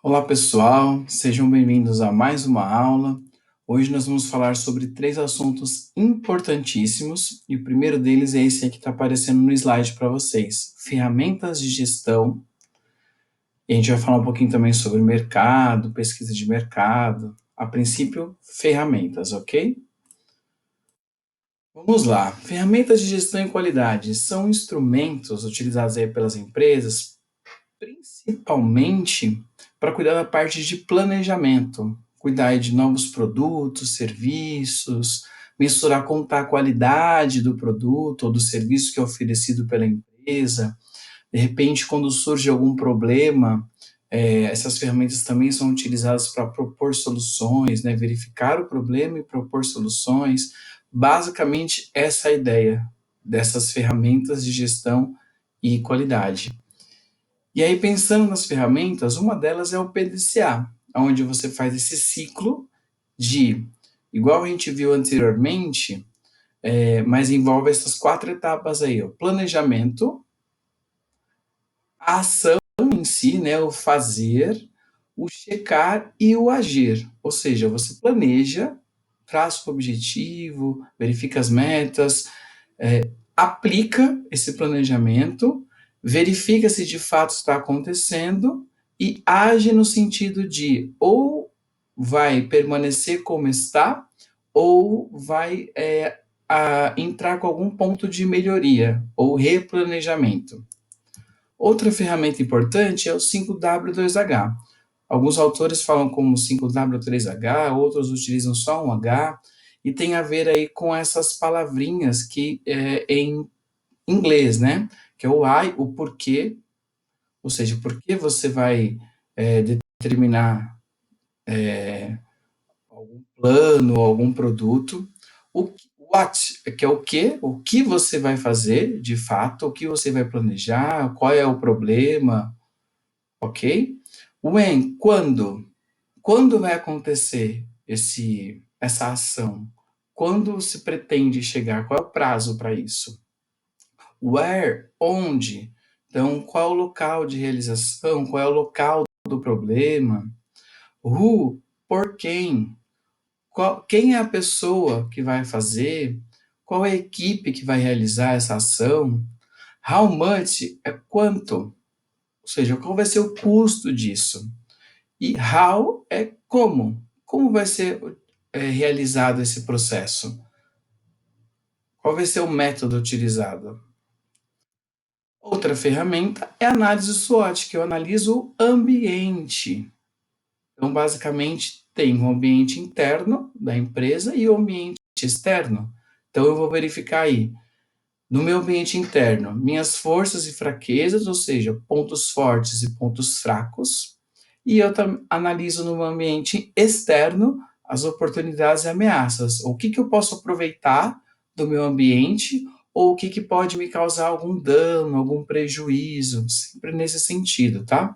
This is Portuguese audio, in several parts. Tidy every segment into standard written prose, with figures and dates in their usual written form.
Olá pessoal, sejam bem-vindos a mais uma aula. Hoje nós vamos falar sobre três assuntos importantíssimos e o primeiro deles é esse aí que está aparecendo no slide para vocês: ferramentas de gestão. E a gente vai falar um pouquinho também sobre mercado, pesquisa de mercado. A princípio, ferramentas, ok? Vamos lá. Ferramentas de gestão e qualidade são instrumentos utilizados aí pelas empresas principalmente para cuidar da parte de planejamento, cuidar de novos produtos, serviços, mensurar como está a qualidade do produto ou do serviço que é oferecido pela empresa. De repente, quando surge algum problema, essas ferramentas também são utilizadas para propor soluções, né? Verificar o problema e propor soluções. Basicamente, essa é a ideia dessas ferramentas de gestão e qualidade. E aí, pensando nas ferramentas, uma delas é o PDCA, onde você faz esse ciclo de, igual a gente viu anteriormente, mas envolve essas quatro etapas aí: o planejamento, a ação em si, né, o fazer, o checar e o agir. Ou seja, você planeja, traça o objetivo, verifica as metas, aplica esse planejamento, verifica se de fato está acontecendo e age no sentido de ou vai permanecer como está ou vai entrar com algum ponto de melhoria ou replanejamento. Outra ferramenta importante é o 5W2H. Alguns autores falam como 5W3H, outros utilizam só um H, e tem a ver aí com essas palavrinhas que em inglês, né? Que é o why, o porquê, ou seja, por que você vai determinar algum plano, algum produto. O what, que é o que você vai fazer de fato, o que você vai planejar, qual é o problema, ok? When, quando vai acontecer essa ação? Quando se pretende chegar? Qual é o prazo para isso? Where, onde? Então, qual é o local de realização? Qual é o local do problema? Who, por quem? Quem é a pessoa que vai fazer? Qual é a equipe que vai realizar essa ação? How much é quanto? Ou seja, qual vai ser o custo disso? E how é como? Como vai ser realizado esse processo? Qual vai ser o método utilizado? Outra ferramenta é a análise SWOT, que eu analiso o ambiente. Então, basicamente, tem o ambiente interno da empresa e o ambiente externo. Então, eu vou verificar aí, no meu ambiente interno, minhas forças e fraquezas, ou seja, pontos fortes e pontos fracos. E eu analiso no ambiente externo as oportunidades e ameaças. O que eu posso aproveitar do meu ambiente ou o que pode me causar algum dano, algum prejuízo, sempre nesse sentido, tá?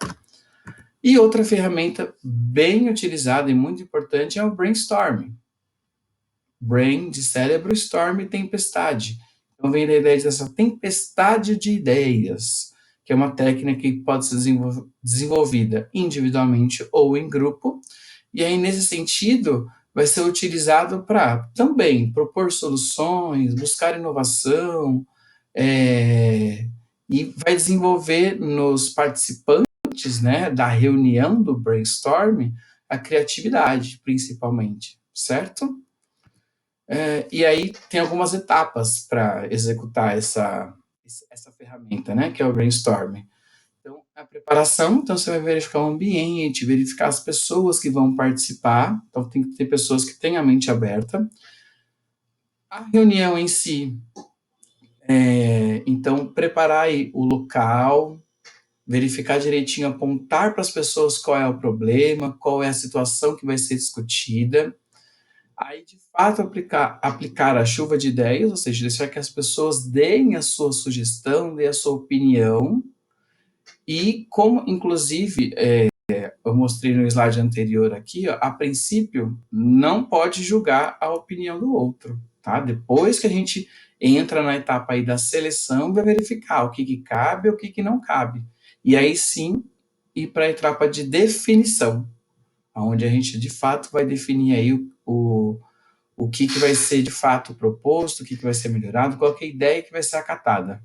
E outra ferramenta bem utilizada e muito importante é o brainstorming. Brain de cérebro, storm tempestade. Então vem da ideia dessa tempestade de ideias, que é uma técnica que pode ser desenvolvida individualmente ou em grupo. E aí, nesse sentido, vai ser utilizado para também propor soluções, buscar inovação, e vai desenvolver nos participantes, né, da reunião do brainstorm a criatividade, principalmente, certo? E aí tem algumas etapas para executar essa ferramenta, né, que é o brainstorming. Então, a preparação, então você vai verificar o ambiente, verificar as pessoas que vão participar, então tem que ter pessoas que têm a mente aberta. A reunião em si, então preparar aí o local, verificar direitinho, apontar para as pessoas qual é o problema, qual é a situação que vai ser discutida. Aí, de fato, aplicar a chuva de ideias, ou seja, deixar que as pessoas deem a sua sugestão, deem a sua opinião, e como, inclusive, eu mostrei no slide anterior aqui, ó, a princípio, não pode julgar a opinião do outro, tá? Depois que a gente entra na etapa aí da seleção, vai verificar o que cabe e o que não cabe. E aí sim, e para a etapa de definição, onde a gente de fato vai definir aí o que vai ser de fato proposto, o que vai ser melhorado, qual que é a ideia que vai ser acatada.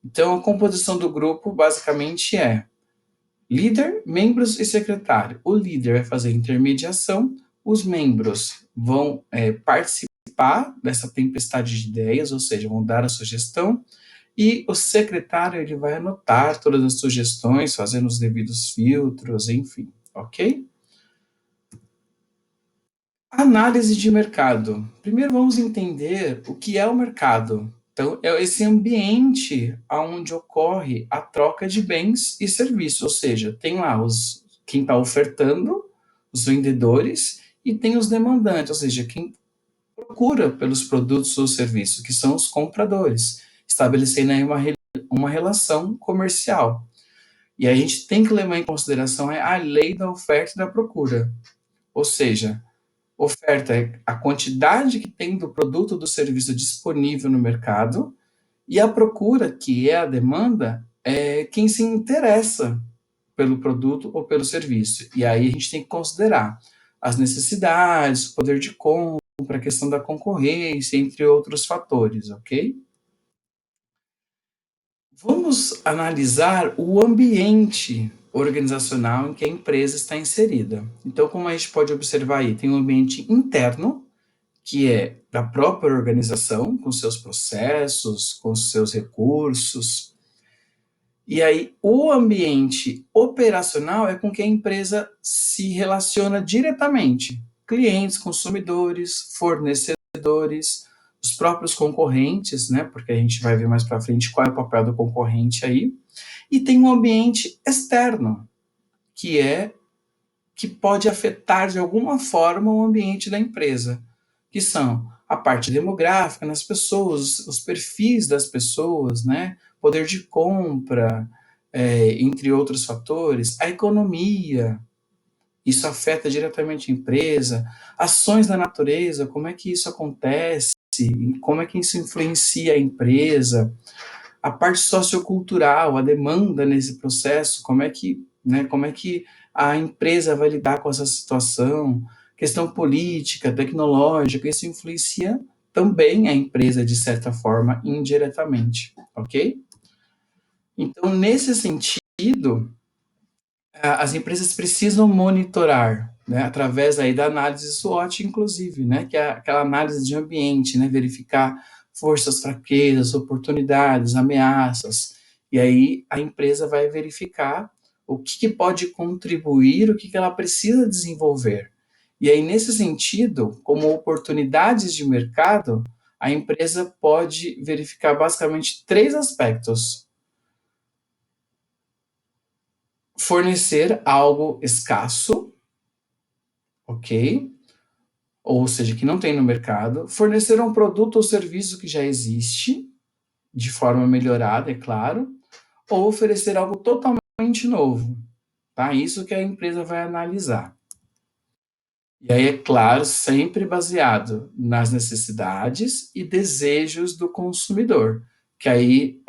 Então, a composição do grupo basicamente é líder, membros e secretário. O líder vai fazer intermediação, os membros vão participar dessa tempestade de ideias, ou seja, vão dar a sugestão, e o secretário ele vai anotar todas as sugestões, fazendo os devidos filtros, enfim, ok? Análise de mercado. Primeiro vamos entender o que é o mercado. Então, é esse ambiente onde ocorre a troca de bens e serviços, ou seja, tem lá quem está ofertando, os vendedores, e tem os demandantes, ou seja, quem procura pelos produtos ou serviços, que são os compradores, estabelecendo aí uma relação comercial. E a gente tem que levar em consideração a lei da oferta e da procura, ou seja, oferta é a quantidade que tem do produto ou do serviço disponível no mercado, e a procura, que é a demanda, é quem se interessa pelo produto ou pelo serviço. E aí a gente tem que considerar as necessidades, o poder de compra, a questão da concorrência, entre outros fatores, ok? Vamos analisar o ambiente organizacional em que a empresa está inserida. Então, como a gente pode observar aí, tem um ambiente interno, que é da própria organização, com seus processos, com seus recursos. E aí, o ambiente operacional é com que a empresa se relaciona diretamente. Clientes, consumidores, fornecedores, os próprios concorrentes, né? Porque a gente vai ver mais para frente qual é o papel do concorrente aí. E tem um ambiente externo, que é que pode afetar de alguma forma o ambiente da empresa, que são a parte demográfica nas pessoas, os perfis das pessoas, né? Poder de compra, entre outros fatores, a economia, isso afeta diretamente a empresa, ações da natureza, como é que isso acontece, como é que isso influencia a empresa, a parte sociocultural, a demanda nesse processo, como é que a empresa vai lidar com essa situação, questão política, tecnológica, isso influencia também a empresa de certa forma indiretamente, ok? Então, nesse sentido, as empresas precisam monitorar, né, através aí da análise SWOT, inclusive, né, que é aquela análise de ambiente, né, verificar forças, fraquezas, oportunidades, ameaças, e aí a empresa vai verificar o que pode contribuir, o que ela precisa desenvolver. E aí, nesse sentido, como oportunidades de mercado, a empresa pode verificar basicamente três aspectos: fornecer algo escasso, ok? Ou seja, que não tem no mercado, fornecer um produto ou serviço que já existe, de forma melhorada, é claro, ou oferecer algo totalmente novo, tá? Isso que a empresa vai analisar. E aí, é claro, sempre baseado nas necessidades e desejos do consumidor, que aí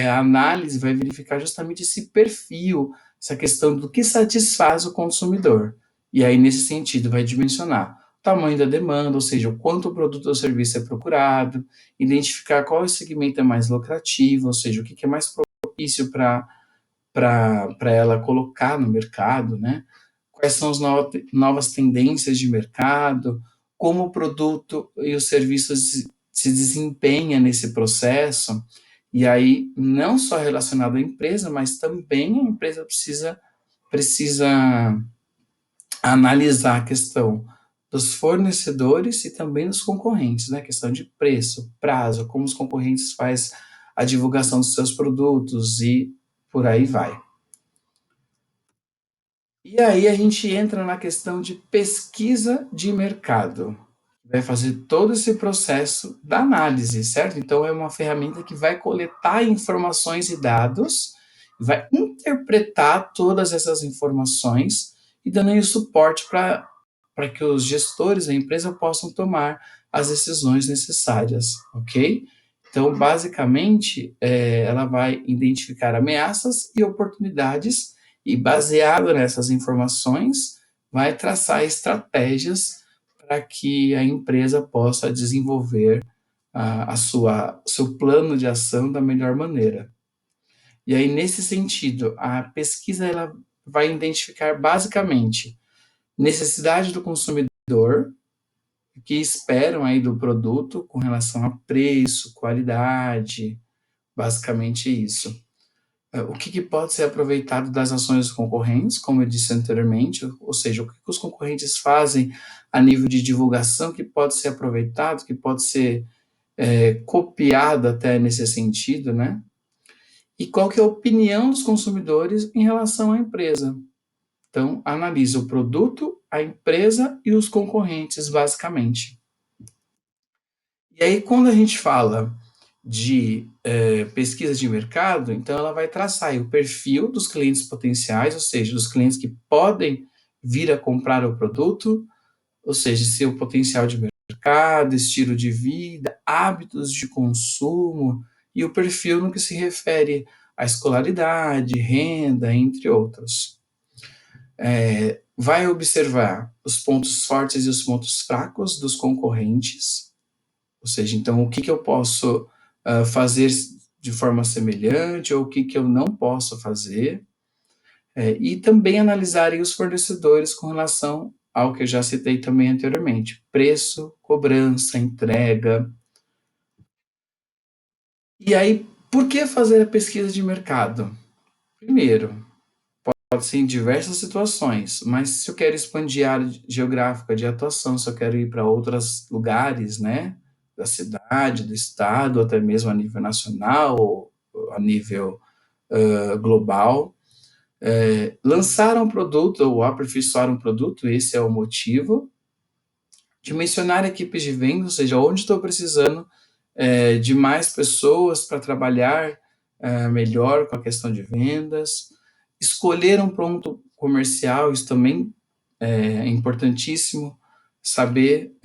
a análise vai verificar justamente esse perfil, essa questão do que satisfaz o consumidor. E aí, nesse sentido, vai dimensionar o tamanho da demanda, ou seja, o quanto o produto ou serviço é procurado, identificar qual segmento é mais lucrativo, ou seja, o que é mais propício para ela colocar no mercado, né? Quais são as novas tendências de mercado, como o produto e o serviço se desempenha nesse processo, e aí não só relacionado à empresa, mas também a empresa precisa analisar a questão dos fornecedores e também dos concorrentes, né? A questão de preço, prazo, como os concorrentes fazem a divulgação dos seus produtos e por aí vai. E aí a gente entra na questão de pesquisa de mercado. Vai fazer todo esse processo da análise, certo? Então é uma ferramenta que vai coletar informações e dados, vai interpretar todas essas informações e dando aí o suporte para que os gestores da empresa possam tomar as decisões necessárias, ok? Então, basicamente, ela vai identificar ameaças e oportunidades E baseado nessas informações, vai traçar estratégias para que a empresa possa desenvolver seu plano de ação da melhor maneira. E aí, nesse sentido, a pesquisa ela vai identificar basicamente necessidade do consumidor, o que esperam aí do produto com relação a preço, qualidade, basicamente isso. O que pode ser aproveitado das ações dos concorrentes, como eu disse anteriormente, ou seja, o que os concorrentes fazem a nível de divulgação que pode ser aproveitado, que pode ser copiado até nesse sentido, né? E qual que é a opinião dos consumidores em relação à empresa. Então, analisa o produto, a empresa e os concorrentes, basicamente. E aí, quando a gente fala de pesquisa de mercado, então ela vai traçar aí o perfil dos clientes potenciais, ou seja, dos clientes que podem vir a comprar o produto, ou seja, seu potencial de mercado, estilo de vida, hábitos de consumo e o perfil no que se refere à escolaridade, renda, entre outros. Vai observar os pontos fortes e os pontos fracos dos concorrentes, ou seja, então o que eu posso fazer de forma semelhante ou o que eu não posso fazer, e também analisar os fornecedores com relação ao que eu já citei também anteriormente, preço, cobrança, entrega. E aí, por que fazer a pesquisa de mercado? Primeiro, pode ser em diversas situações, mas se eu quero expandir a área geográfica de atuação, se eu quero ir para outros lugares, né, da cidade, do estado, até mesmo a nível nacional ou a nível global, lançar um produto ou aperfeiçoar um produto, esse é o motivo. Dimensionar equipes de venda, ou seja, onde estou precisando de mais pessoas para trabalhar melhor com a questão de vendas. Escolher um ponto comercial, isso também é importantíssimo, saber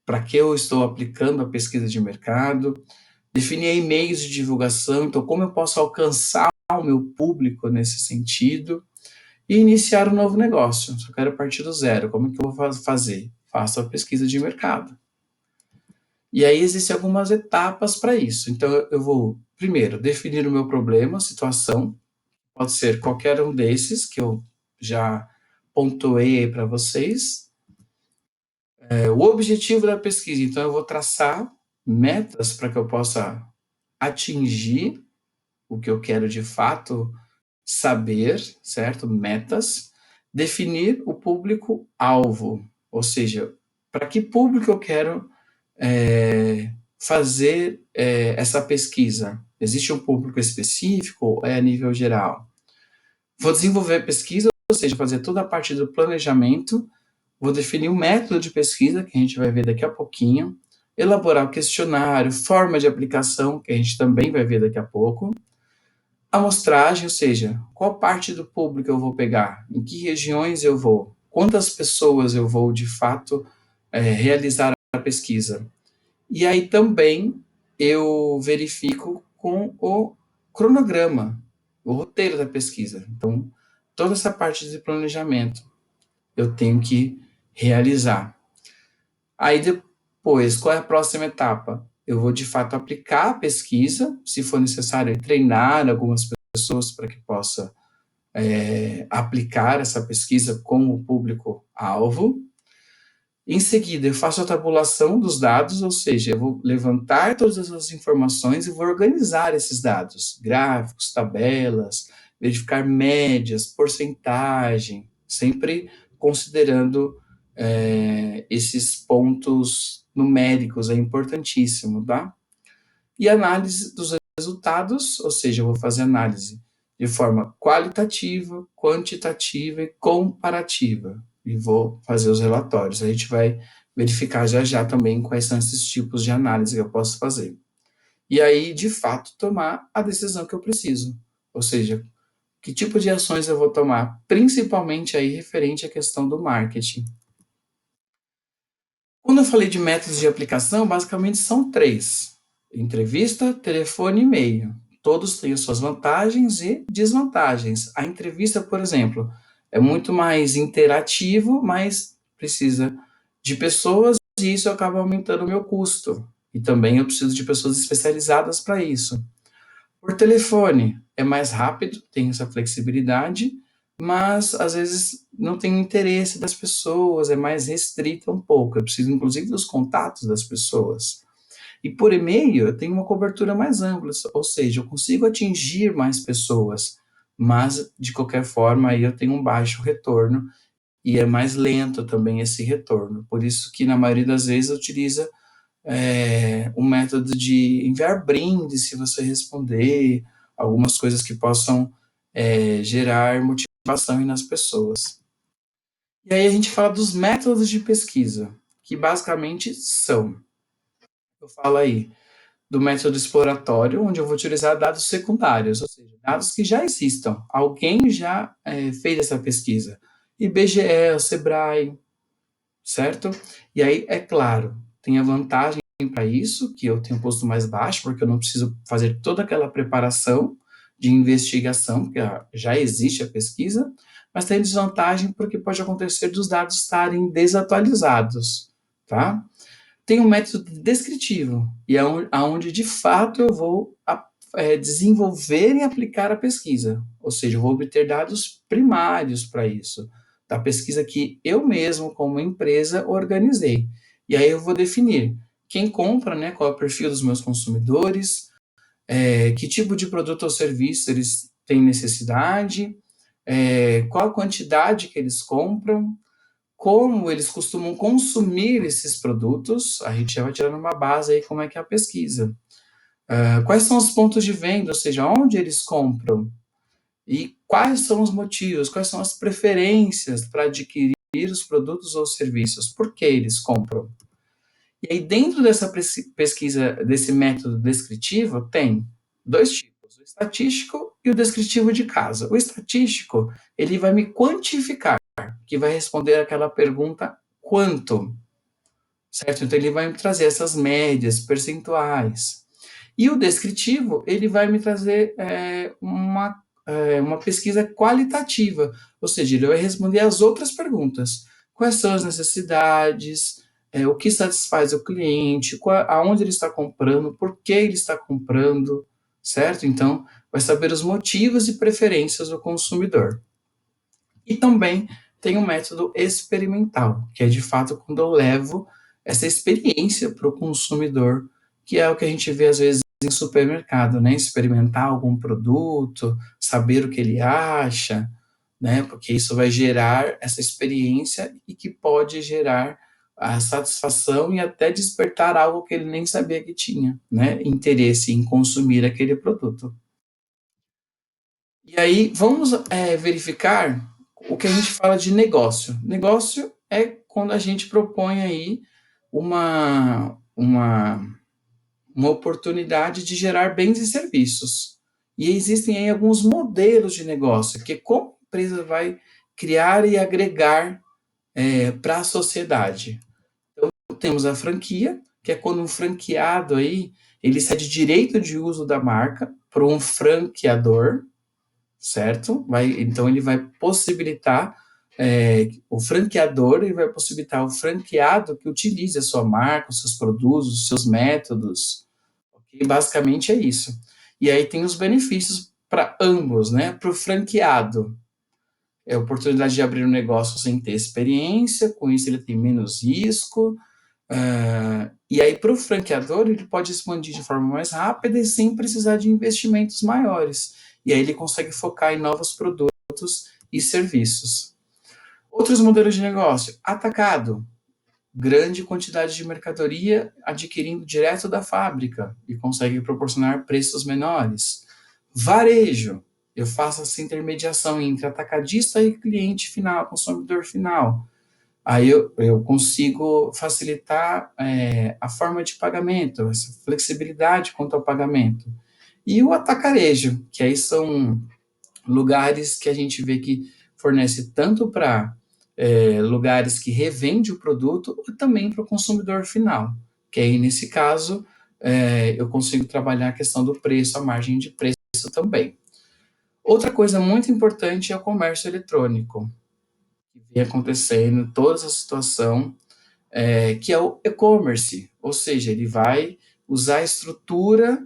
para que eu estou aplicando a pesquisa de mercado. Definir meios de divulgação, então como eu posso alcançar o meu público nesse sentido. E iniciar um novo negócio. Se eu quero partir do zero, como que eu vou fazer? Faço a pesquisa de mercado. E aí existem algumas etapas para isso. Então eu vou, primeiro, definir o meu problema, situação. Pode ser qualquer um desses que eu já pontuei aí para vocês. O objetivo da pesquisa, então eu vou traçar metas para que eu possa atingir o que eu quero de fato saber, certo? Metas, definir o público-alvo, ou seja, para que público eu quero fazer essa pesquisa? Existe um público específico ou é a nível geral? Vou desenvolver pesquisa, ou seja, fazer toda a parte do planejamento, vou definir o método de pesquisa, que a gente vai ver daqui a pouquinho, elaborar o questionário, forma de aplicação, que a gente também vai ver daqui a pouco, amostragem, ou seja, qual parte do público eu vou pegar, em que regiões eu vou, quantas pessoas eu vou de fato realizar a pesquisa. E aí também eu verifico com o cronograma, o roteiro da pesquisa. Então, toda essa parte de planejamento eu tenho que realizar. Aí depois, qual é a próxima etapa? Eu vou de fato aplicar a pesquisa, se for necessário treinar algumas pessoas para que possa aplicar essa pesquisa com o público-alvo. Em seguida, eu faço a tabulação dos dados, ou seja, eu vou levantar todas as informações e vou organizar esses dados, gráficos, tabelas, verificar médias, porcentagem, sempre considerando esses pontos numéricos, é importantíssimo, tá? E análise dos resultados, ou seja, eu vou fazer análise de forma qualitativa, quantitativa e comparativa. E vou fazer os relatórios. A gente vai verificar já já também quais são esses tipos de análise que eu posso fazer. E aí, de fato, tomar a decisão que eu preciso. Ou seja, que tipo de ações eu vou tomar, principalmente aí referente à questão do marketing. Quando eu falei de métodos de aplicação, basicamente são três: entrevista, telefone e e-mail. todos têm as suas vantagens e desvantagens. A entrevista, por exemplo, é muito mais interativo, mas precisa de pessoas e isso acaba aumentando o meu custo. E também eu preciso de pessoas especializadas para isso. Por telefone é mais rápido, tem essa flexibilidade, mas às vezes não tem interesse das pessoas, é mais restrita um pouco. Eu preciso, inclusive, dos contatos das pessoas. E por e-mail eu tenho uma cobertura mais ampla, ou seja, eu consigo atingir mais pessoas, mas de qualquer forma aí eu tenho um baixo retorno e é mais lento também esse retorno. Por isso que na maioria das vezes utiliza um método de enviar brindes se você responder, algumas coisas que possam gerar motivação nas pessoas. E aí a gente fala dos métodos de pesquisa, que basicamente são, eu falo aí, do método exploratório, onde eu vou utilizar dados secundários, ou seja, dados que já existam. Alguém já fez essa pesquisa. IBGE, o Sebrae, certo? E aí, é claro, tem a vantagem para isso, que eu tenho um custo mais baixo, porque eu não preciso fazer toda aquela preparação de investigação, porque já existe a pesquisa, mas tem desvantagem porque pode acontecer dos dados estarem desatualizados, tá? Tem um método descritivo, e é onde de fato eu vou desenvolver e aplicar a pesquisa, ou seja, eu vou obter dados primários para isso, da pesquisa que eu mesmo, como empresa, organizei. E aí eu vou definir quem compra, né, qual é o perfil dos meus consumidores, que tipo de produto ou serviço eles têm necessidade, qual a quantidade que eles compram, como eles costumam consumir esses produtos, a gente já vai tirando uma base aí como é que é a pesquisa. Quais são os pontos de venda, ou seja, onde eles compram e quais são os motivos, quais são as preferências para adquirir os produtos ou serviços, por que eles compram. E aí dentro dessa pesquisa, desse método descritivo, tem dois tipos, o estatístico e o descritivo de caso. O estatístico, ele vai me quantificar, que vai responder aquela pergunta quanto, certo? Então ele vai me trazer essas médias percentuais. E o descritivo, ele vai me trazer uma pesquisa qualitativa, ou seja, ele vai responder as outras perguntas. Quais são as necessidades, o que satisfaz o cliente, aonde ele está comprando, por que ele está comprando, certo? Então, vai saber os motivos e preferências do consumidor. E também tem um método experimental, que é de fato quando eu levo essa experiência para o consumidor, que é o que a gente vê às vezes em supermercado, né? Experimentar algum produto, saber o que ele acha, né? Porque isso vai gerar essa experiência e que pode gerar a satisfação e até despertar algo que ele nem sabia que tinha, né? Interesse em consumir aquele produto. E aí, vamos verificar o que a gente fala de negócio. Negócio é quando a gente propõe aí uma, uma, uma oportunidade de gerar bens e serviços. E existem aí alguns modelos de negócio, que como a empresa vai criar e agregar para a sociedade. Então, temos a franquia, que é quando um franqueado aí, ele cede direito de uso da marca para um franqueador, certo? Então ele vai possibilitar o franqueador, ele vai possibilitar o franqueado que utilize a sua marca, os seus produtos, os seus métodos. Okay? Basicamente é isso. E aí tem os benefícios para ambos, né? Para o franqueado, é a oportunidade de abrir um negócio sem ter experiência, com isso ele tem menos risco. E aí, para o franqueador, ele pode expandir de forma mais rápida e sem precisar de investimentos maiores. E aí ele consegue focar em novos produtos e serviços. Outros modelos de negócio: atacado, grande quantidade de mercadoria adquirindo direto da fábrica e consegue proporcionar preços menores. Varejo, eu faço essa intermediação entre atacadista e cliente final, consumidor final. Aí eu consigo facilitar a forma de pagamento, essa flexibilidade quanto ao pagamento. E o atacarejo, que aí são lugares que a gente vê que fornece tanto para lugares que revende o produto, ou também para o consumidor final. Que aí, nesse caso, eu consigo trabalhar a questão do preço, a margem de preço também. Outra coisa muito importante é o comércio eletrônico, que vem acontecendo, toda essa situação, que é o e-commerce, ou seja, ele vai usar a estrutura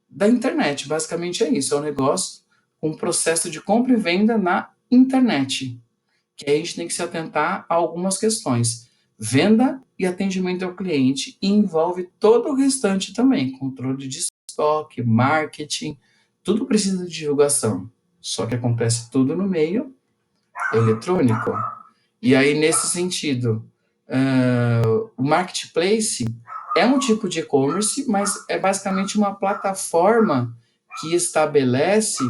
da internet, basicamente é isso, é um negócio, um processo de compra e venda na internet, que aí a gente tem que se atentar a algumas questões. Venda e atendimento ao cliente e envolve todo o restante também, controle de estoque, marketing, tudo precisa de divulgação, só que acontece tudo no meio eletrônico. E aí, nesse sentido, o marketplace é um tipo de e-commerce, mas é basicamente uma plataforma que estabelece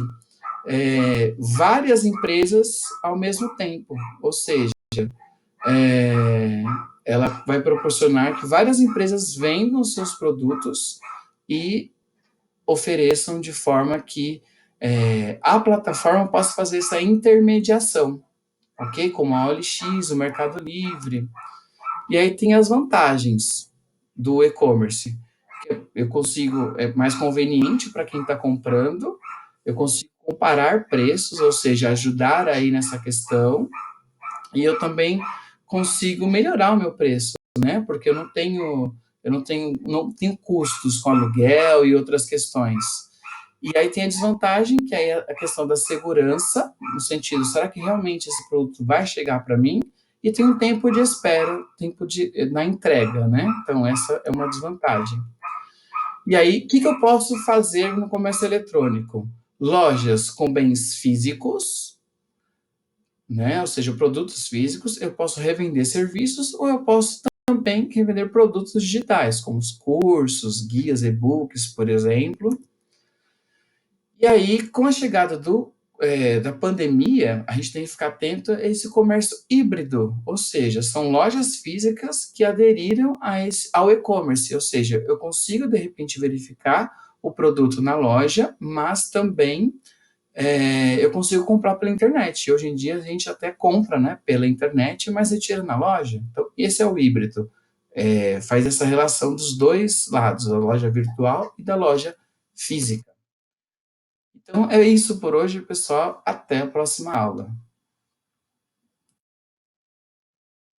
várias empresas ao mesmo tempo. Ou seja, é, ela vai proporcionar que várias empresas vendam seus produtos e ofereçam de forma que a plataforma possa fazer essa intermediação, ok? Como a OLX, o Mercado Livre. E aí tem as vantagens do e-commerce. Eu consigo, é mais conveniente para quem está comprando, eu consigo comparar preços, ou seja, ajudar aí nessa questão, e eu também consigo melhorar o meu preço, né? Porque eu não tenho custos com aluguel e outras questões. E aí tem a desvantagem, que é a questão da segurança, no sentido, será que realmente esse produto vai chegar para mim? E tem um tempo de espera, na entrega, né? Então, essa é uma desvantagem. E aí, o que, que eu posso fazer no comércio eletrônico? Lojas com bens físicos, né? Ou seja, produtos físicos, eu posso revender serviços ou eu posso também revender produtos digitais, como os cursos, guias, e-books, por exemplo. E aí, com a chegada da pandemia, a gente tem que ficar atento a esse comércio híbrido, ou seja, são lojas físicas que aderiram ao e-commerce, ou seja, eu consigo, de repente, verificar o produto na loja, mas também eu consigo comprar pela internet. Hoje em dia, a gente até compra, né, pela internet, mas retira na loja. Então, esse é o híbrido. Faz essa relação dos dois lados, da loja virtual e da loja física. Então é isso por hoje, pessoal. Até a próxima aula.